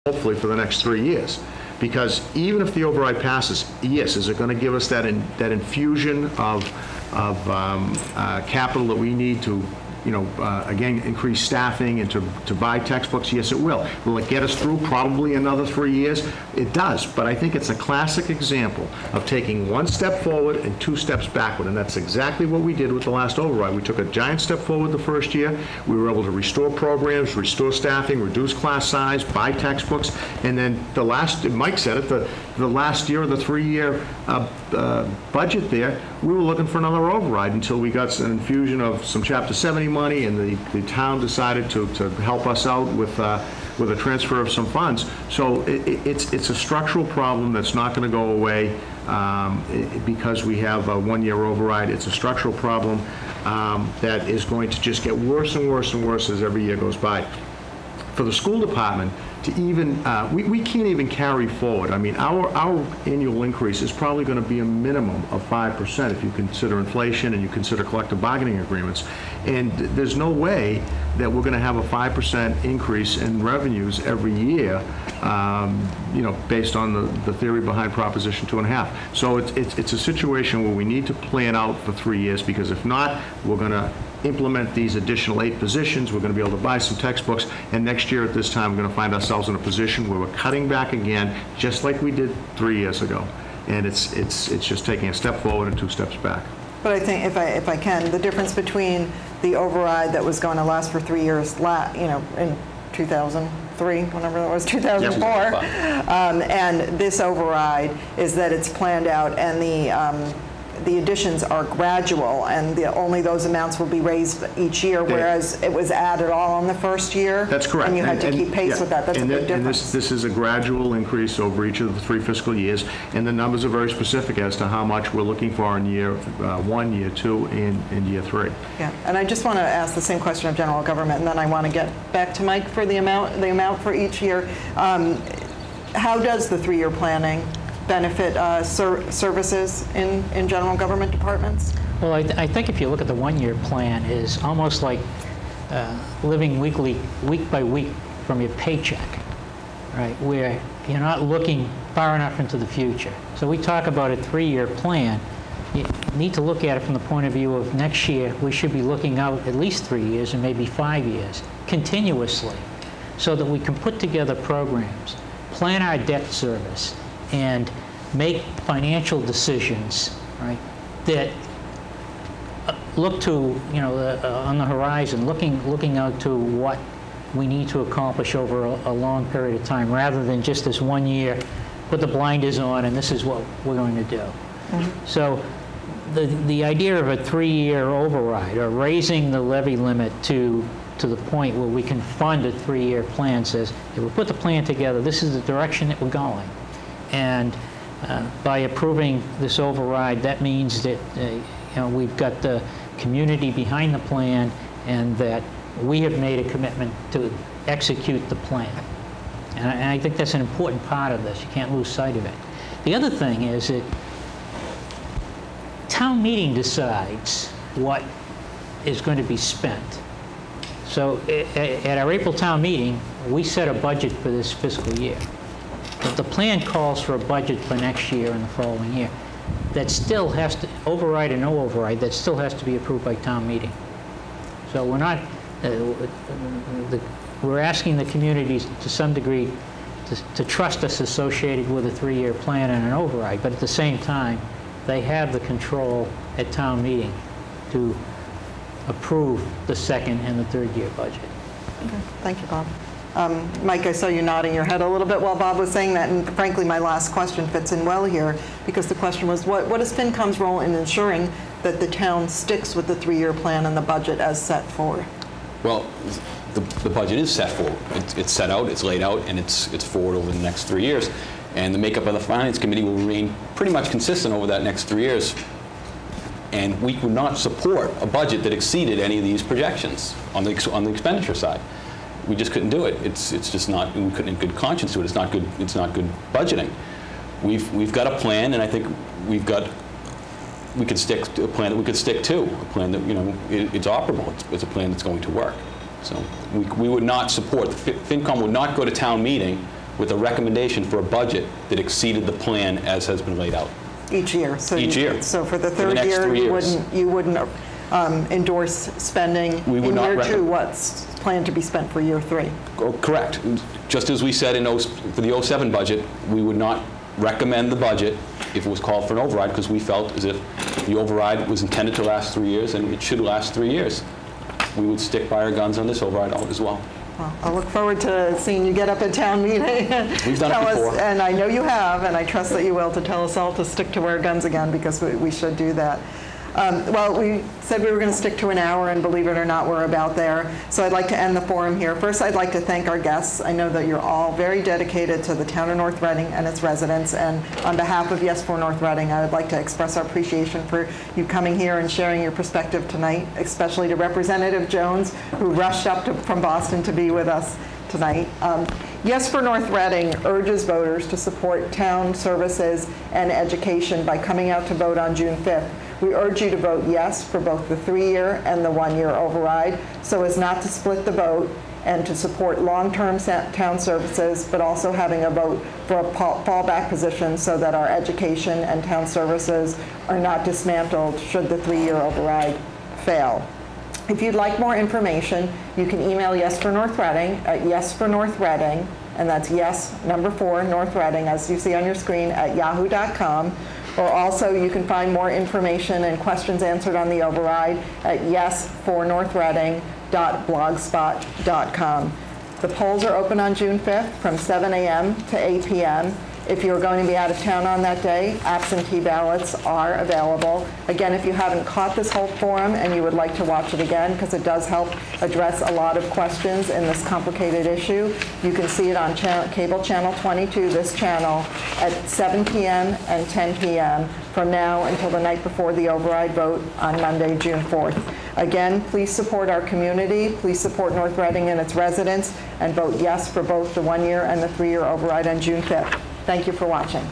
hopefully for the next 3 years. Because even if the override passes, yes, is it going to give us that infusion of capital that we need to, again, increase staffing and to buy textbooks? Yes, it will. Will it get us through probably another 3 years? It does, but I think it's a classic example of taking one step forward and 2 steps backward, and that's exactly what we did with the last override. We took a giant step forward the first year. We were able to restore programs, restore staffing, reduce class size, buy textbooks, and then the last, Mike said it, the last year of the 3-year budget there, we were looking for another override until we got an infusion of some Chapter 70 money, and the town decided to help us out with a transfer of some funds. So it's a structural problem that's not going to go away because we have a 1-year override. It's a structural problem that is going to just get worse and worse and worse as every year goes by. For the school department, to even, we can't even carry forward. I mean, our annual increase is probably going to be a minimum of 5% if you consider inflation and you consider collective bargaining agreements. And there's no way that we're going to have a 5% increase in revenues every year, based on the theory behind Proposition 2.5. So it's a situation where we need to plan out for 3 years, because if not, we're going to implement these additional 8 positions. We're going to be able to buy some textbooks, and next year at this time we're going to find ourselves in a position where we're cutting back again, just like we did 3 years ago. And it's just taking a step forward and 2 steps back. But I think, if I can, the difference between the override that was going to last for 3 years, in 2003, whenever that was, 2004, and this override is that it's planned out, and the additions are gradual, and only those amounts will be raised each year, whereas it was added all in the first year. That's correct. And you had to keep pace with that. That's a big difference. And this is a gradual increase over each of the 3 fiscal years, and the numbers are very specific as to how much we're looking for in year 1, year 2, and year 3. Yeah, and I just want to ask the same question of general government, and then I want to get back to Mike for the amount for each year. How does the 3-year planning benefit services in general government departments? Well, I think if you look at the 1-year plan, is almost like living week by week from your paycheck, right? Where you're not looking far enough into the future. So we talk about a 3-year plan. You need to look at it from the point of view of next year. We should be looking out at least 3 years and maybe 5 years continuously, so that we can put together programs, plan our debt service, and make financial decisions, right, that look to, on the horizon, looking out to what we need to accomplish over a long period of time, rather than just this 1 year, put the blinders on, and this is what we're going to do. Mm-hmm. So the idea of a 3-year override, or raising the levy limit to the point where we can fund a 3-year plan, says, if we put the plan together, this is the direction that we're going. And by approving this override, that means that we've got the community behind the plan, and that we have made a commitment to execute the plan. And I think that's an important part of this. You can't lose sight of it. The other thing is that town meeting decides what is going to be spent. So at our April town meeting, we set a budget for this fiscal year. But the plan calls for a budget for next year and the following year. That still has to, override or no override, that still has to be approved by town meeting. So we're not, we're asking the communities to some degree to trust us associated with a 3-year plan and an override, but at the same time, they have the control at town meeting to approve the 2nd and the 3rd year budget. Okay. Thank you, Bob. Mike, I saw you nodding your head a little bit while Bob was saying that, and frankly, my last question fits in well here, because the question was, what is FinCom's role in ensuring that the town sticks with the 3-year plan and the budget as set forward? Well, the budget is set forward. It's set out, it's laid out, and it's forward over the next 3 years. And the makeup of the Finance Committee will remain pretty much consistent over that next 3 years. And we would not support a budget that exceeded any of these projections on the expenditure side. We just couldn't do it. It's just not. We couldn't in good conscience do it. It's not good. It's not good budgeting. We've got a plan, and I think we could stick to a plan that we could stick to. A plan that it's operable. It's a plan that's going to work. So we would not support. FinCom would not go to town meeting with a recommendation for a budget that exceeded the plan as has been laid out. Each year. So Each year. So for the For the third next year, 3 years. you wouldn't endorse spending We would in not year two recommend- what's planned to be spent for year three. Oh, correct. Just as we said for the '07 budget, we would not recommend the budget if it was called for an override, because we felt as if the override was intended to last 3 years and it should last 3 years. We would stick by our guns on this override as well. Well, I look forward to seeing you get up at town meeting and We've done it tell us, before. and I know you have, and I trust that you will, to tell us all to stick to our guns again, because we should do that. Well, we said we were going to stick to an hour, and believe it or not, we're about there. So I'd like to end the forum here. First, I'd like to thank our guests. I know that you're all very dedicated to the town of North Reading and its residents, and on behalf of Yes for North Reading, I would like to express our appreciation for you coming here and sharing your perspective tonight, especially to Representative Jones, who rushed up from Boston to be with us tonight. Yes for North Reading urges voters to support town services and education by coming out to vote on June 5th. We urge you to vote yes for both the 3-year and the 1-year override, so as not to split the vote and to support long-term town services, but also having a vote for a fallback position so that our education and town services are not dismantled should the 3-year override fail. If you'd like more information, you can email Yes for North Reading at yesfornorthreading, and that's yes, number 4, North Reading, as you see on your screen, at yahoo.com. Or also, you can find more information and questions answered on the override at yesfornorthreading.blogspot.com. The polls are open on June 5th from 7 a.m. to 8 p.m. If you're going to be out of town on that day, absentee ballots are available. Again, if you haven't caught this whole forum and you would like to watch it again, because it does help address a lot of questions in this complicated issue, you can see it on cable channel 22, this channel, at 7 p.m. and 10 p.m. from now until the night before the override vote on Monday, June 4th. Again, please support our community, please support North Reading and its residents, and vote yes for both the 1-year and the 3-year override on June 5th. Thank you for watching.